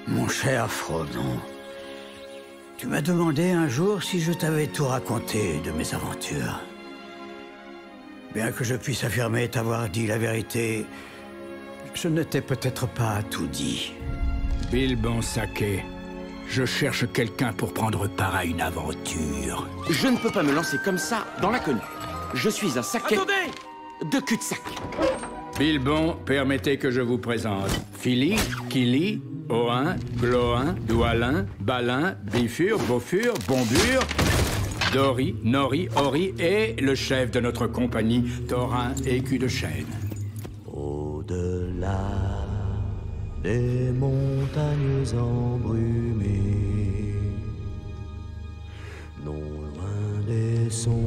Mon cher Frodon, tu m'as demandé un jour si je t'avais tout raconté de mes aventures. Bien que je puisse affirmer t'avoir dit la vérité, je ne t'ai peut-être pas tout dit. Bilbon Sake, je cherche quelqu'un pour prendre part à une aventure. Je ne peux pas me lancer comme ça dans l'inconnu. Je suis un saké de cul-de-sac. Bilbon, permettez que je vous présente Philly, Kili, Oin, Gloin, Doualin, Balin, Bifur, Bofur, Bombur, Dori, Nori, Ori et le chef de notre compagnie, Thorin Écu de Chêne. Au-delà des montagnes embrumées, non loin des sombres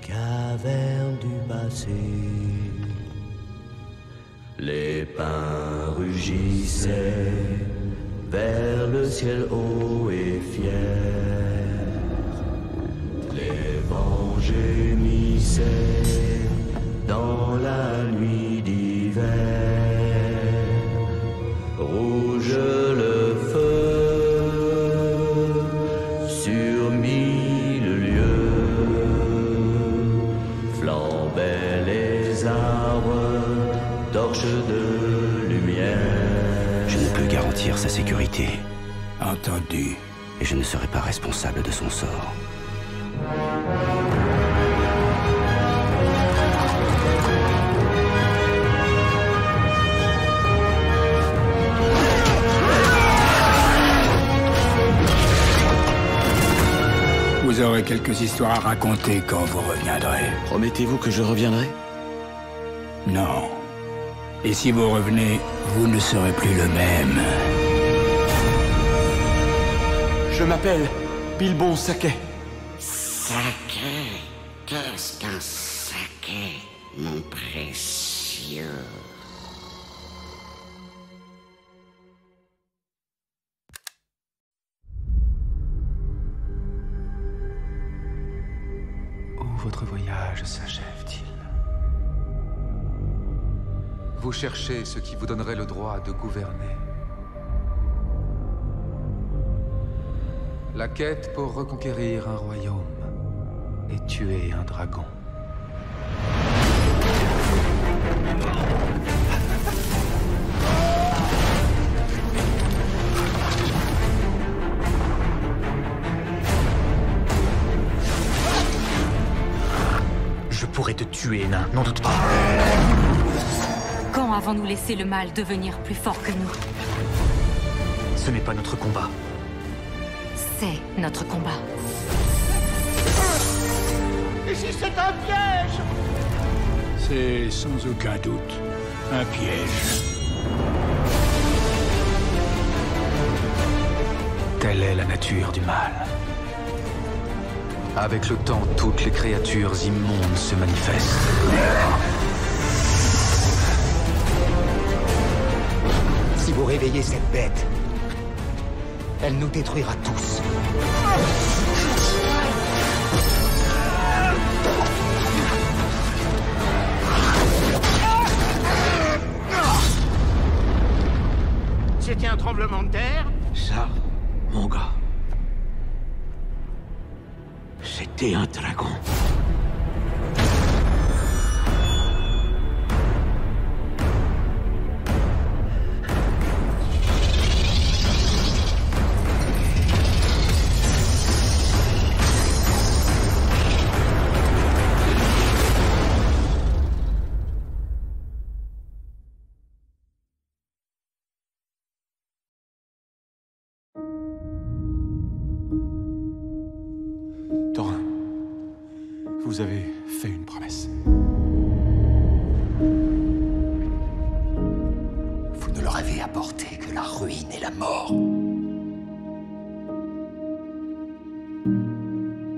cavernes du passé, les pins rugissaient vers le ciel haut et fier, les vents gémissaient dans la nuit d'hiver. Rouge le feu sur 1000 lieues, flambaient les arbres, torches de lumière. Je ne peux garantir sa sécurité. Entendu. Et je ne serai pas responsable de son sort. Vous aurez quelques histoires à raconter quand vous reviendrez. Promettez-vous que je reviendrai? Non. Et si vous revenez, vous ne serez plus le même. Je m'appelle Bilbon Sake. Saké? Qu'est-ce qu'un saké, mon précieux? Où votre voyage s'achève-t-il? Vous cherchez ce qui vous donnerait le droit de gouverner. La quête pour reconquérir un royaume et tuer un dragon. Je pourrais te tuer, nain, n'en doute pas. Quand avons-nous laissé le mal devenir plus fort que nous? Ce n'est pas notre combat. C'est notre combat. Et si c'est un piège? C'est sans aucun doute un piège. Telle est la nature du mal. Avec le temps, toutes les créatures immondes se manifestent. Si vous réveillez cette bête, elle nous détruira tous. C'était un tremblement de terre? Ça, mon gars, c'était un dragon. Thorin, vous avez fait une promesse. Vous ne leur avez apporté que la ruine et la mort.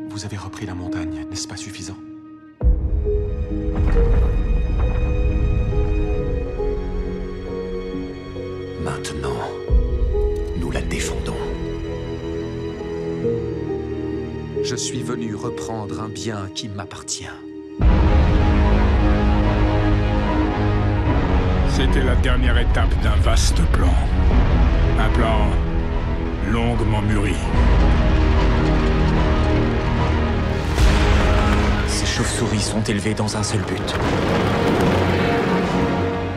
Vous avez repris la montagne, n'est-ce pas suffisant? Maintenant, nous la défendons. Je suis venu reprendre un bien qui m'appartient. C'était la dernière étape d'un vaste plan. Un plan longuement mûri. Ces chauves-souris sont élevées dans un seul but.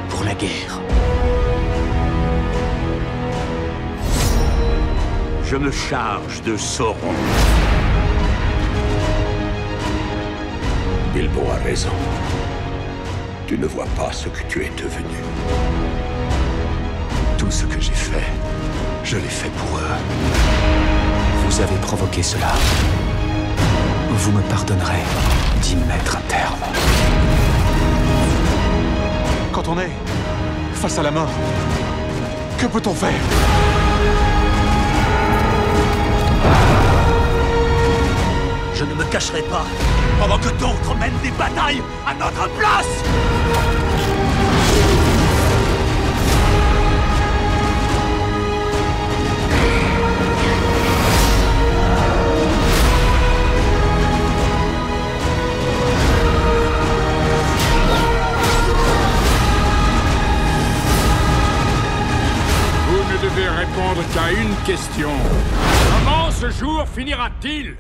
Pour la guerre. Je me charge de Sauron. Bilbo a raison. Tu ne vois pas ce que tu es devenu. Tout ce que j'ai fait, je l'ai fait pour eux. Vous avez provoqué cela. Vous me pardonnerez d'y mettre un terme. Quand on est face à la mort, que peut-on faire? Je ne me cacherai pas pendant que d'autres mènent des batailles à notre place. Vous ne devez répondre qu'à une question. Comment ce jour finira-t-il?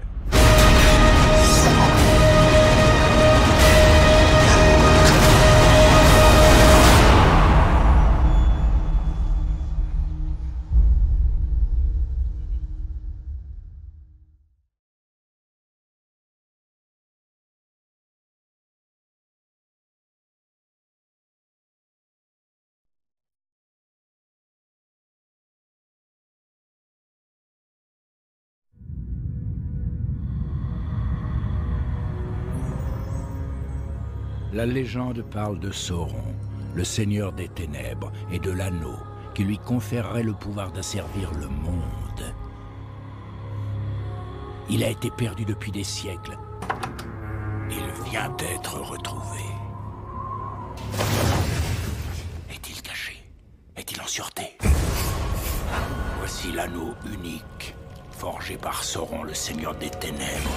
La légende parle de Sauron, le seigneur des ténèbres, et de l'anneau, qui lui conférerait le pouvoir d'asservir le monde. Il a été perdu depuis des siècles. Il vient d'être retrouvé. Est-il caché? Est-il en sûreté? Voici l'anneau unique, forgé par Sauron, le seigneur des ténèbres.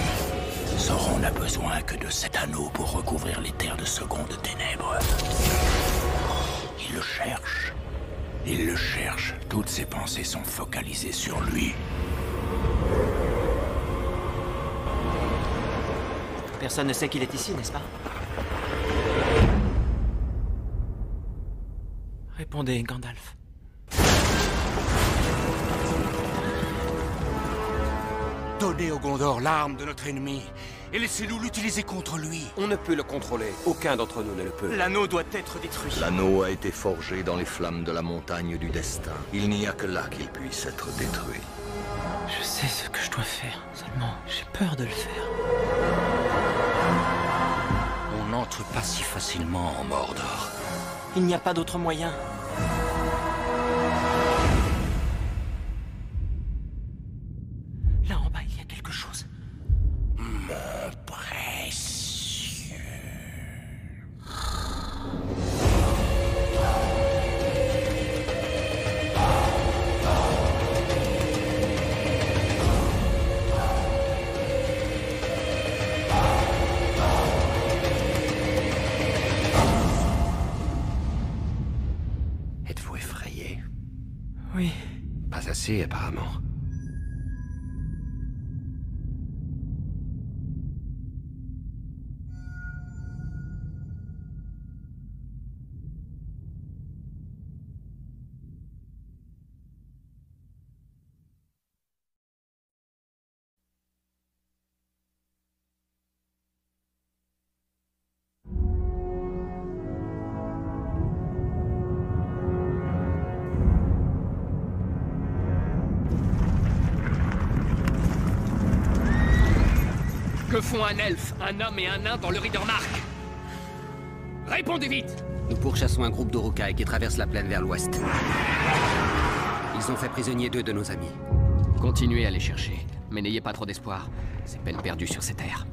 Sauron n'a besoin que de cet anneau pour recouvrir les terres de seconde ténèbres. Il le cherche. Il le cherche. Toutes ses pensées sont focalisées sur lui. Personne ne sait qu'il est ici, n'est-ce pas? Répondez, Gandalf. Donnez au Gondor l'arme de notre ennemi et laissez-nous l'utiliser contre lui. On ne peut le contrôler. Aucun d'entre nous ne le peut. L'anneau doit être détruit. L'anneau a été forgé dans les flammes de la montagne du destin. Il n'y a que là qu'il puisse être détruit. Je sais ce que je dois faire. Seulement, j'ai peur de le faire. On n'entre pas si facilement en Mordor. Il n'y a pas d'autre moyen. Là en bas, il y a quelque chose. Mon précieux. Êtes-vous effrayé? Oui. Pas assez, apparemment. Que font un elfe, un homme et un nain dans le Riddermark? Répondez vite! Nous pourchassons un groupe d'Uruk-hai qui traverse la plaine vers l'ouest. Ils ont fait prisonnier 2 de nos amis. Continuez à les chercher, mais n'ayez pas trop d'espoir. C'est peine perdue sur ces terres.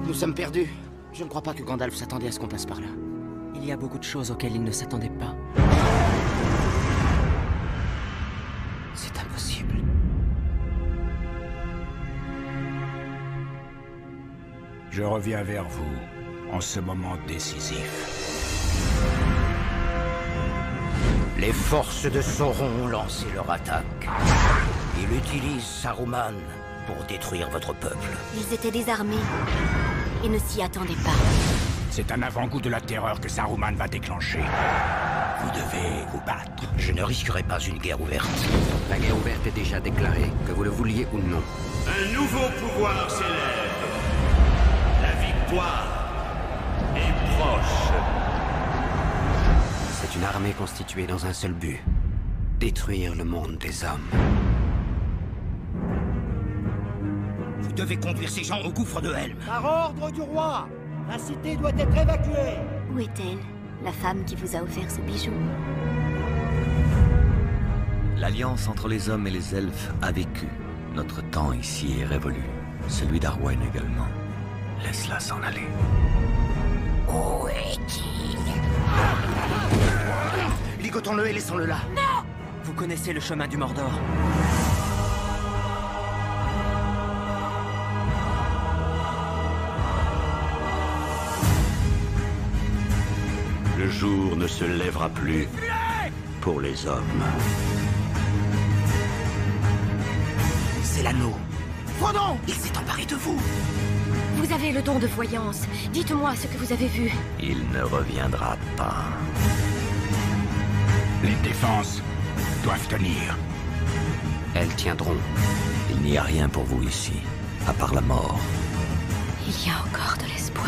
Nous sommes perdus. Je ne crois pas que Gandalf s'attendait à ce qu'on passe par là. Il y a beaucoup de choses auxquelles il ne s'attendait pas. C'est impossible. Je reviens vers vous en ce moment décisif. Les forces de Sauron ont lancé leur attaque. Ils utilisent Saruman pour détruire votre peuple. Ils étaient désarmés et ne s'y attendaient pas. C'est un avant-goût de la terreur que Saruman va déclencher. Vous devez vous battre. Je ne risquerai pas une guerre ouverte. La guerre ouverte est déjà déclarée, que vous le vouliez ou non. Un nouveau pouvoir s'élève. La victoire est proche. C'est une armée constituée dans un seul but. Détruire le monde des hommes. Vous devez conduire ces gens au gouffre de Helm. Par ordre du roi, la cité doit être évacuée. Où est-elle, la femme qui vous a offert ce bijou? L'alliance entre les hommes et les elfes a vécu. Notre temps ici est révolu. Celui d'Arwen également. Laisse-la s'en aller. Où est-il? Ligotons-le et laissons-le là. Non! Vous connaissez le chemin du Mordor. Le jour ne se lèvera plus pour les hommes. C'est l'anneau. Frodon! Il s'est emparé de vous. Vous avez le don de voyance. Dites-moi ce que vous avez vu. Il ne reviendra pas. Les défenses doivent tenir. Elles tiendront. Il n'y a rien pour vous ici, à part la mort. Il y a encore de l'espoir.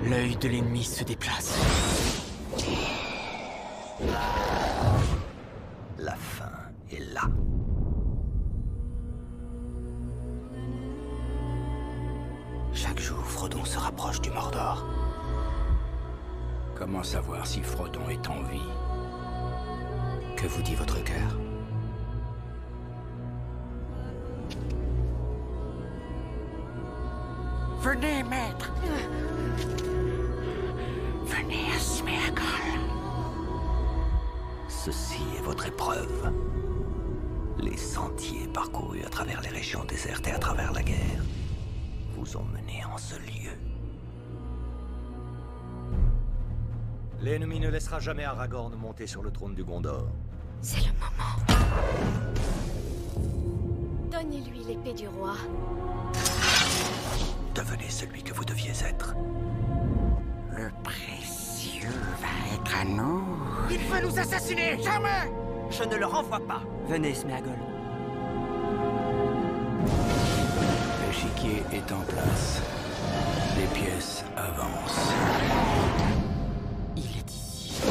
L'œil de l'ennemi se déplace. La fin est là. Chaque jour, Frodon se rapproche du Mordor. Comment savoir si Frodon est en vie? Que vous dit votre cœur? Venez, maître. Venez à Sméagol. Ceci est votre épreuve. Les sentiers parcourus à travers les régions désertes et à travers la guerre vous ont mené en ce lieu. L'ennemi ne laissera jamais Aragorn monter sur le trône du Gondor. C'est le moment. Donnez-lui l'épée du roi. Devenez celui que vous deviez être. Le précieux va être à nous. Il veut nous assassiner! Jamais! Je ne le renvoie pas. Venez, Sméagol. L'échiquier est en place. Les pièces avancent. Il est ici.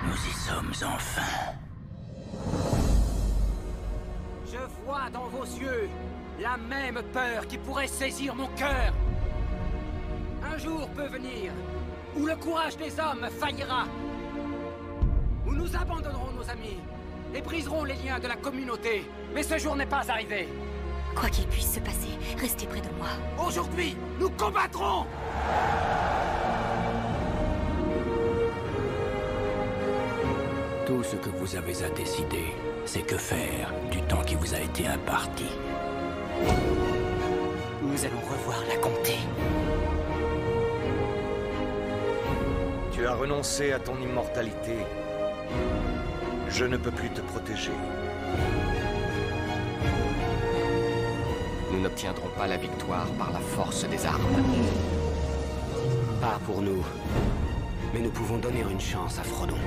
Nous y sommes enfin. Je vois dans vos yeux la même peur qui pourrait saisir mon cœur. Un jour peut venir où le courage des hommes faillira. Où nous abandonnerons nos amis et briserons les liens de la communauté. Mais ce jour n'est pas arrivé. Quoi qu'il puisse se passer, restez près de moi. Aujourd'hui, nous combattrons! Tout ce que vous avez à décider, c'est que faire du temps qui vous a été imparti. Nous allons revoir la comté. Tu as renoncé à ton immortalité. Je ne peux plus te protéger. Nous n'obtiendrons pas la victoire par la force des armes. Pas pour nous. Mais nous pouvons donner une chance à Frodon.